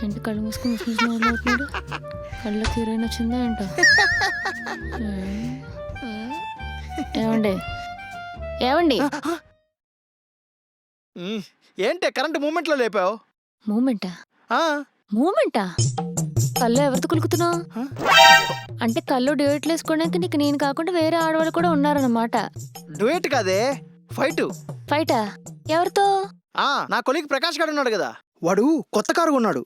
ఏంటి కళ్ళు మూసుకుని అవుతున్నాడు? కళ్ళకి హీరోయిన్ వచ్చిందా ఏంట? ఏమండి ఏమండి ఏంటే కరెంట్ మూమెంట్ లో లేపావు? మూమెంటా? మూమెంటా? కళ్ళు ఎవరితో కులుకుతున్నావు? అంటే కళ్ళు డ్యూయెట్లు వేసుకోవడానికి నీకు నేను కాకుండా వేరే ఆడవాళ్ళు కూడా ఉన్నారన్నమాట. డ్యూయెట్ కాదే, ఫైట్. ఫైటా? ఎవరితో? నా కొలీగ్ ప్రకాష్ గారు ఉన్నాడు కదా, వాడు కొత్త కారు కొన్నాడు.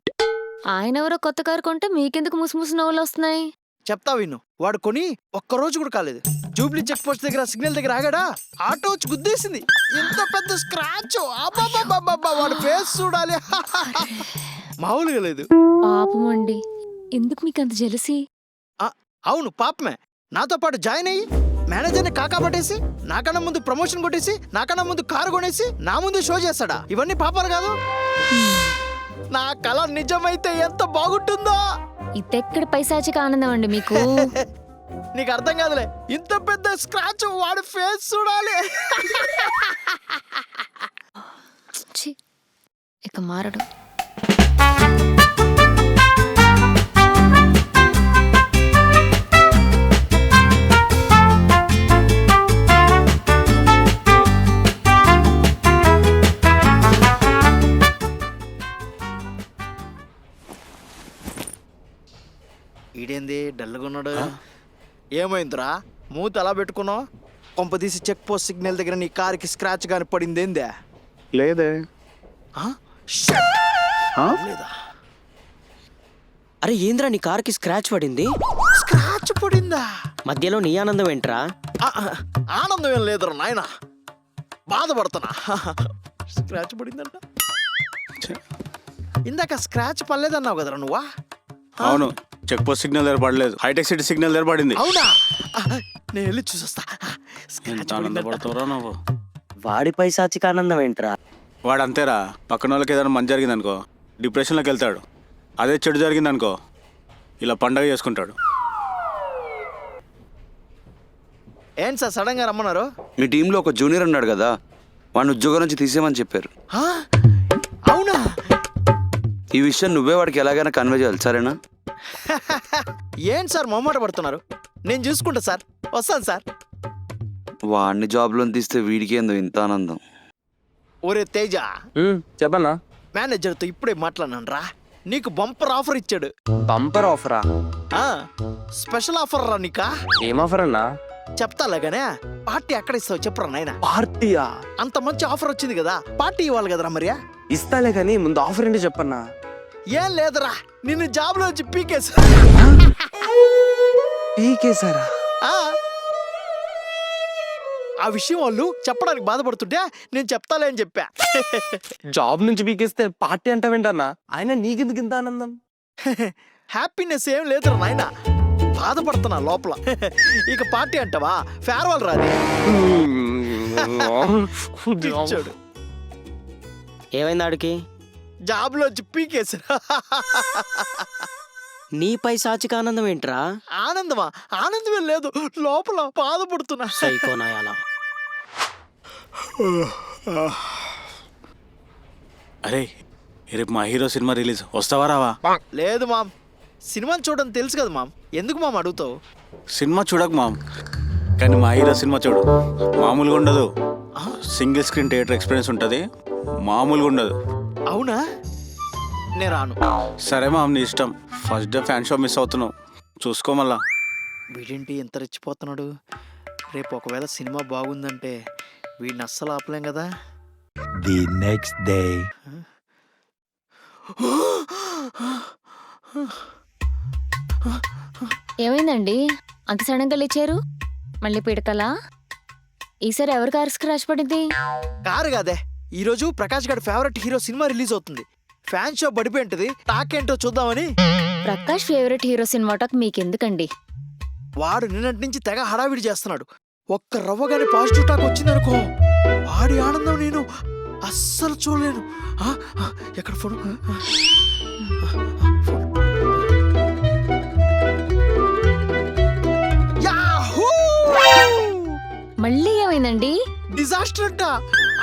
ఆయన ఎవరో కొత్త కారు కొంటే మీకెందుకు ముసుముసు నవ్వులు వస్తున్నాయి? చెప్తా విను. వాడు కొని ఒక్కరోజు కూడా కాలేదు. జూబ్లీ చెక్ పోస్ట్ దగ్గర సిగ్నల్ దగ్గర ఆగాడా, ఆటో వచ్చి గుద్దేసింది. ఎంత పెద్ద స్క్రాచ్! వాడు ఫేస్ చూడాలి, మామూలుగా లేదు. పాపం అండి, ఎందుకు మీకు అంత జెలసీ? అవును పాపమే. నాతో పాటు జాయిన్ అయ్యి మేనేజర్ని కాకా పట్టేసి, నాకన్నా ముందు ప్రమోషన్ కొట్టేసి, నాకన్నా ముందు కారు కొనేసి, నా ముందు షో చేస్తాడా? ఇవన్నీ పాపాలు కాదు? నా కళ నిజమైతే ఎంత బాగుంటుందో. ఇదెక్కడ పైశాచిక ఆనందం అండి మీకు? నీకు అర్థం కాదులే. ఇంత పెద్ద స్క్రాచ్, వాడి ఫేస్ చూడాలి. ఇక మారడు. ఈడేంది డల్గా ఉన్నాడు? ఏమైందిరా మూత అలా పెట్టుకున్నావు? కొంపదీసి చెక్ పోస్ట్ సిగ్నల్ దగ్గర నీ కారుకి స్క్రాచ్ గాని పడిందేందే? లేదే. అరే ఏంద్రా నీ కార్కి స్క్రాచ్ పడింది? స్క్రాచ్ పడిందా? మధ్యలో నీ ఆనందం ఏంట్రా? ఆనందం ఏం లేదురా నాయన, బాధపడుతున్నా. స్క్రాచ్ పడిందంట. ఇందాక స్క్రాచ్ పడలేదన్నావు కదరా నువ్వా? అవును, చెక్ పోస్ట్ సిగ్నల్ దగ్గర పడలేదు, హైటెక్ సిటీ సిగ్నల్ దగ్గర పడింది. అవునా? నేను వెళ్ళి చూసొస్తా. ఆనందపడతావురా నువ్వు? వాడి పైశాచిక ఆనందం ఏంట్రా? వాడు అంతేరా, పక్కన వాళ్ళకి ఏదైనా మంచి జరిగింది అనుకో డిప్రెషన్లోకి వెళ్తాడు. అదే చెడు జరిగింది అనుకో ఇలా పండగ చేసుకుంటాడు. ఏంటి సార్ సడన్ గా రమ్మన్నారు? మీ టీంలో ఒక జూనియర్ ఉన్నాడు కదా, వాడిని ఉద్యోగం నుంచి తీసేయమని చెప్పారు. అవునా? ఈ విషయం నువ్వే వాడికి ఎలాగైనా కన్వే చేయాలి, సరేనా? ఏంటి సార్ మొహమాట పడుతున్నారు? నేను చూసుకుంటా సార్, వస్తాను సార్. వాడిని జాబ్లో తీస్తే వీడికి ఏందో ఇంత ఆనందం. ఒరే తేజ, చెప్పన్నా. మేనేజర్తో ఇప్పుడే మాట్లాడినాను రా, నీకు బంపర్ ఆఫర్ ఇచ్చాడు. బంపర్ ఆఫరా? స్పెషల్ ఆఫర్ రా. నీకా ఏం ఆఫర్ అన్నా? చెప్తాలాగానే, పార్టీ ఎక్కడ ఇస్తావు చెప్పురా నాయన. పార్టీయా? అంత మంచి ఆఫర్ వచ్చింది కదా, పార్టీ ఇవ్వాలి కదరా మరి. ఇస్తాలే కానీ ముందు ఆఫర్ ఏంటో చెప్పన్నా. ఏం లేదురా, నిన్ను జాబ్ లో వచ్చి పీకేసా. పీకేసారా? ఆ విషయం వాళ్ళు చెప్పడానికి బాధపడుతుంటే నేను చెప్తాలే అని చెప్పా. జాబ్ నుంచి పీకేస్తే పార్టీ అంటావేంటన్నా? ఆయన నీకెందుకు ఇంత ఆనందం? హ్యాపీనెస్ ఏం లేదురా నాయన, బాధపడుతున్నా లోపల. ఇక పార్టీ అంటావా? ఫేర్వెల్ రాది. ఏమైంది ఆడికి? జాబ్ లో వచ్చి పీకేసా. నీ పైశాచిక ఆనందం ఏంట్రా? ఆనందమా? ఆనందమే లేదు, లోపల బాధపడుతున్నా. సైకోనాయాల. అరే రేపు మా హీరో సినిమా రిలీజ్, వస్తావా రావా? లేదు మామ్, సినిమాని చూడని తెలుసు కదా మామ్, ఎందుకు మామ్ అడుగుతావు? సినిమా చూడకు మామ్, కానీ మా హీరో సినిమా చూడు, మామూలుగా ఉండదు. సింగిల్ స్క్రీన్ థియేటర్ ఎక్స్పీరియన్స్ ఉంటుంది, మామూలుగా ఉండదు. అవునా? నేను రాను. సరే మామ్, నీ ఇష్టం. First day fan show miss అవుతున్నావు, చూసుకో మళ్ళా. వీడేంటి ఎంత రెచ్చిపోతున్నాడు? రేపు ఒకవేళ సినిమా బాగుందంటే వీడిని అస్సలు ఆపలేం కదా. The next day. ఏమైందండి అంత సడన్ గా లేచారు? మళ్ళీ పిడకలా? ఈసారి ఎవరి కారు స్క్రాచ్ పడింది? కారు కాదే, ఈరోజు ప్రకాష్ గారి ఫేవరెట్ హీరో సినిమా రిలీజ్ అవుతుంది. ఫ్యాన్ షో పడిపోయి ఉంటుంది, టాకేంటో చూద్దామని. Prakash favourite hero cinema talk మీకెందుకండి? వాడు నిన్నటి నుంచి తెగ హడావిడి చేస్తున్నాడు. ఒక్క రవ్వగానే పాజిటివ్ టాక్ వచ్చిందనుకో, వాడి ఆనందం నేను అస్సలు చూడలేను. ఎక్కడ ఫోన్? యాహూ! ఏమైందండి? డిజాస్టర్ అంట.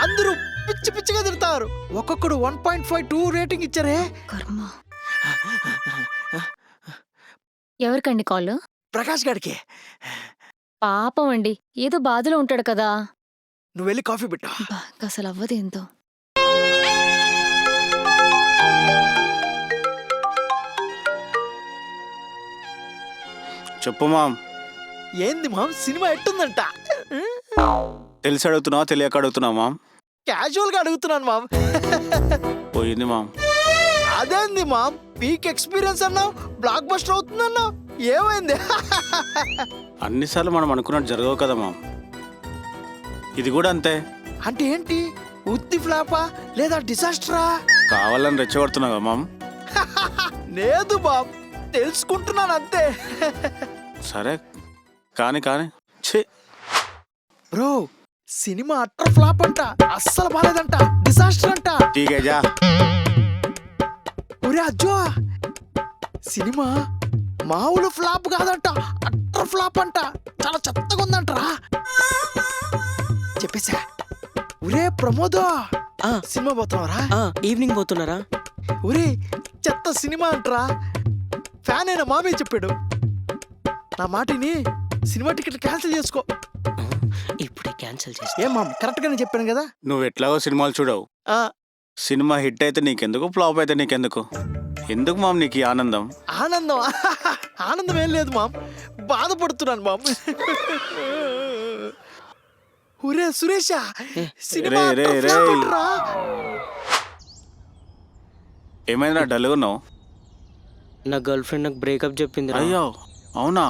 అందరూ పిచ్చి పిచ్చిగా తిడతారు. ఒక్కొక్కడు 1.52 రేటింగ్ ఇచ్చారే. కర్మ. ఎవరికండి కాల్? ప్రకాష్ గారికి. పాపం అండి, ఏదో బాధలో ఉంటాడు కదా. నువ్వు వెళ్ళి కాఫీ పెట్టు. అబ్బా, అసలు అవ్వదేంతో. చెప్పు మామ్. ఏంది మామ్, సినిమా ఎట్టుందంట? తెలిసి అడుగుతున్నావా తెలియక అడుగుతున్నావా మామ్? క్యాజువల్ గా అడుగుతున్నాను మామ్. పోయింది మామ్. అదేంది మామ్, పీక్ ఎక్స్పీరియన్స్ అన్నావు, బ్లాక్ బస్టర్ అవుతుందన్నావు, ఏమైంది? అన్నిసార్లు మనం అనుకున్నట్టు జరగవు కదా మామ్. ఇది కూడా అంతే. అంటే ఏంటి, ఉత్తి ఫ్లాపా లేదా డిజాస్టరా? కావాలని రెచ్చగొడుతున్నావా మామ్? లేదు బాబ్, తెలుసుకుంటున్నాను అంతే. సరే కానీ కానీ ఛీ. బ్రో, సినిమా అట్టర్ ఫ్లాప్ అంట, అస్సలు బాలేదంట, డిజాస్టర్ అంట. ఠీకే జా. ఒరే అజ్జో, సినిమా మామూలు ఫ్లాప్ కాదంట, అట్టర్ ఫ్లాప్ అంట, చాలా చెత్తగా ఉందంటరా. చెప్పేశా. ఒరే ప్రమోద్, ఆ, సినిమా పోతున్నావరా? ఆ, ఈవినింగ్ పోతున్నారా? ఒరే చెత్త సినిమా అంటరా, ఫ్యాన్ అయిన మామే చెప్పాడు. నా మాటిని సినిమా టికెట్లు క్యాన్సిల్ చేసుకో. ఇప్పుడే క్యాన్సిల్ చేస్తా. ఏం మామ్, కరెక్ట్ గానే చెప్పాను కదా? నువ్వు ఎట్లాగో సినిమాలు చూడవు. ఆ, సినిమా హిట్ అయితే నీకెందుకు, ఫ్లాప్ అయితే నీకెందుకు? ఎందుకు మామ్ నీకు ఈ ఆనందం? ఆనందం ఆనందం ఏం లేదు మామ్, బాధపడుతున్నాను మామ్. ఒరే సురేష, సినిమా రే, రే, అట్టర్ రే. ఫ్లాప్ అంటరా. ఏమైందిరా డల్గా ఉన్నావు? నా గర్ల్ ఫ్రెండ్ నాకు బ్రేకప్ చెప్పింది. అయ్యో అవునా?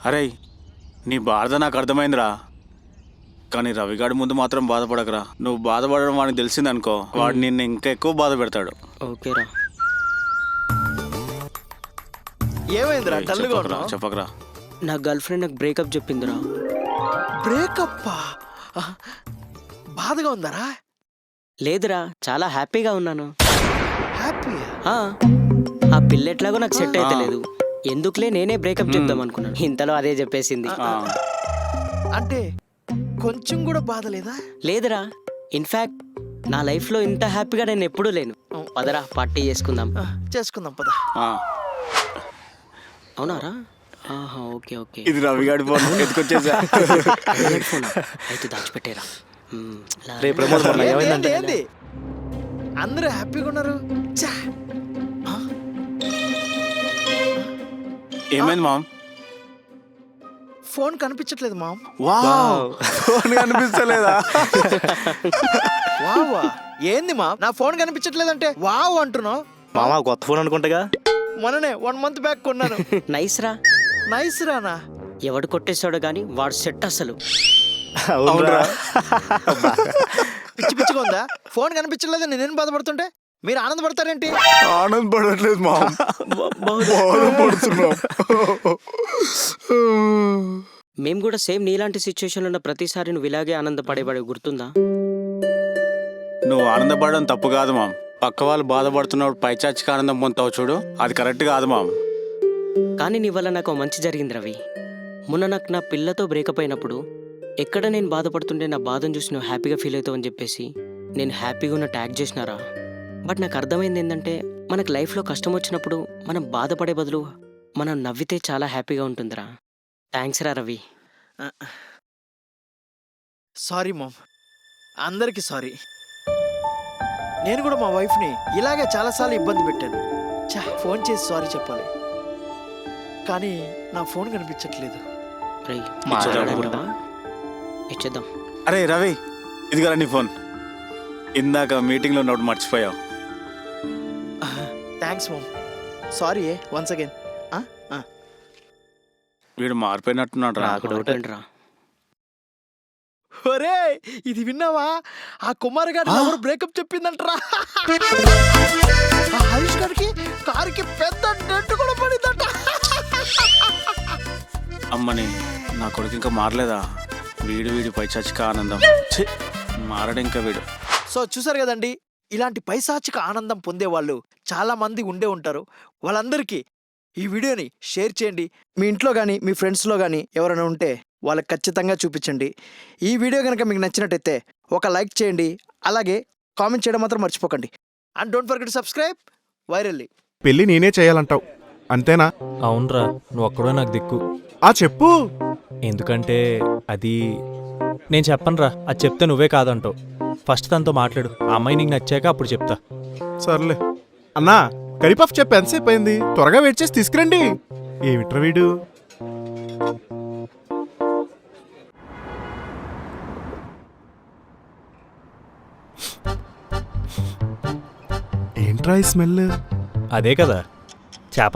అరే నీ బాధ నాకు అర్థమైందిరా, కానీ రవిగాడి ముందు మాత్రం బాధపడకరా. నువ్వు బాధపడడం వాడికి తెలిసిందనుకో, వాడు నిన్ను ఇంకా ఎక్కువ బాధ పెడతాడు. ఓకేరా. ఏమైందిరా ఏయ్, డల్గా చెప్పకరా, ఉన్నావు? చెప్పకరా. నా గర్ల్ ఫ్రెండ్ నాకు బ్రేకప్ చెప్పిందిరా. బ్రేకప్ బాధగా ఉందరా? లేదురా, చాలా హ్యాపీగా ఉన్నాను. హ్యాపీ? ఆ, ఆ పిల్ల ఎట్లాగో నాకు సెట్ అయితే లేదు, ఎందుకులే నేనే బ్రేకప్ చెప్దాం అనుకున్నాను. ఇంతలో అదే చెప్పేసింది. ఆ, అంటే కొంచెం కూడా బాధ లేదా? లేదురా, ఇన్ఫాక్ట్ నా లైఫ్లో ఇంత హ్యాపీగా నేను ఎప్పుడూ లేను. పదరా పార్టీ చేసుకుందాం. చేసుకుందాం పద. ఆ. అవునారా? ఆహా, ఓకే ఓకే. ఇది రవిగాడి ఫోన్ ఎత్తుకొచ్చేసా. ఫోనా? అయితే దాచిపెట్టేరా. ఏంది, ఏంది? అందరూ హ్యాపీగా ఉన్నారు. ఛా! ఏమైంది మామ్? ఫోన్ కనిపించట్లేదు మామ్. వావ్, ఫోన్ కనిపిస్తలేదా? వావా, ఏంది మామ్, నా ఫోన్ కనిపించట్లేదంటే వావ్ అంటున్నావు? మామా కొత్త ఫోన్ అనుకుంటగా. మొన్ననే 1 month బ్యాక్ కొన్నాను. నైస్ రా. నైస్ రానా? ఎవడు కొట్టేస్తాడో కానీ వాడు సెట్ అసలు. అవునరా? పిచ్చి పిచ్చిగా ఉందా? ఫోన్ కనిపించట్లేదు, నేనేం బాధపడుతుంటే మీరు ఆనందపడతారేంటి? ఆనందపడట్లేదు మామ్, బాధపడుతున్నాం. మేము కూడా సేమ్ నీలాంటి సిచ్యువేషన్లో ఉన్న ప్రతిసారి నువ్వు ఇలాగే ఆనందపడేవాడు, గుర్తుందా? నువ్వు ఆనందపడడం తప్పు కాదు మామ్. పక్క వాళ్ళు బాధపడుతున్నప్పుడు పైచాచికి ఆనందం పొందుతావు చూడు, అది కరెక్ట్ కాదు మామ్. కానీ నీ వల్ల నాకు మంచి జరిగింది రవి. మొన్న నాకు నా పిల్లతో బ్రేకప్ అయినప్పుడు ఎక్కడ నేను బాధపడుతుంటే నా బాధను చూసి నువ్వు హ్యాపీగా ఫీల్ అవుతావు అని చెప్పేసి నేను హ్యాపీగా ఉన్న ట్యాగ్ చేసినారా. బట్ నాకు అర్థమైంది ఏంటంటే, మనకు లైఫ్లో కష్టం వచ్చినప్పుడు మనం బాధపడే బదులు మనం నవ్వితే చాలా హ్యాపీగా ఉంటుందిరా. థ్యాంక్స్ రా రవి. సారీ మామ్, అందరికీ సారీ. నేను కూడా మా వైఫ్ని ఇలాగే చాలాసార్లు ఇబ్బంది పెట్టాను. ఫోన్ చేసి సారీ చెప్పాలి, కానీ నా ఫోన్ కనిపించట్లేదు. రేయ్, మాట్లాడమంటావా? ఇచ్చేద్దాం. అరే రవి, ఇదిగోరా నీ ఫోన్. ఇందాక మీటింగ్లో ఉన్నప్పుడు మర్చిపోయావు. Thanks ma'am, sorry once again. వీడు మారిపోయినట్టున్నాడు రా. నాకు డౌట్ ఏంట్రా? ఒరే, ఇది విన్నావా? ఆ కుమార్ గారి ఎవరు బ్రేకప్ చెప్పిందంటరా. ఆ హరీష్ గారికి కారుకి పెద్ద డెంట్ కూడా పడిందంట. అమ్మని, నా కొడుకు ఇంకా మారలేదా? వీడి పైచాచిక ఆనందం. ఛీ, మారడు ఇంకా వీడు. సో చూసారు కదండి, ఇలాంటి పైశాచిక ఆనందం పొందే వాళ్ళు చాలా మంది ఉండే ఉంటారు. వాళ్ళందరికీ ఈ వీడియోని షేర్ చేయండి. మీ ఇంట్లో కానీ మీ ఫ్రెండ్స్లో కానీ ఎవరైనా ఉంటే వాళ్ళకి ఖచ్చితంగా చూపించండి. ఈ వీడియో కనుక మీకు నచ్చినట్టయితే ఒక లైక్ చేయండి, అలాగే కామెంట్ చేయడం మాత్రం మర్చిపోకండి. And don't forget to subscribe virally. పెళ్లి నేనే చేయాలంటావు అంతేనా? అవునరా, నువ్వు ఒక్కడో నాకు దిక్కు. చెప్పు. ఎందుకంటే అది నేను చెప్పనురా, అది చెప్తే నువ్వే కాదంటావు. ఫస్ట్ తనతో మాట్లాడు, ఆ అమ్మాయి నీకు నచ్చాక అప్పుడు చెప్తా. సర్లే అన్నా, కరిపఫ్ చెప్పు, ఎంతసేపు అయింది? త్వరగా వెయిట్ చేసి తీసుకురండి. ఏమిట్రా వీడు? ఏంట్రా ఈ స్మెల్? అదే కదా చేపల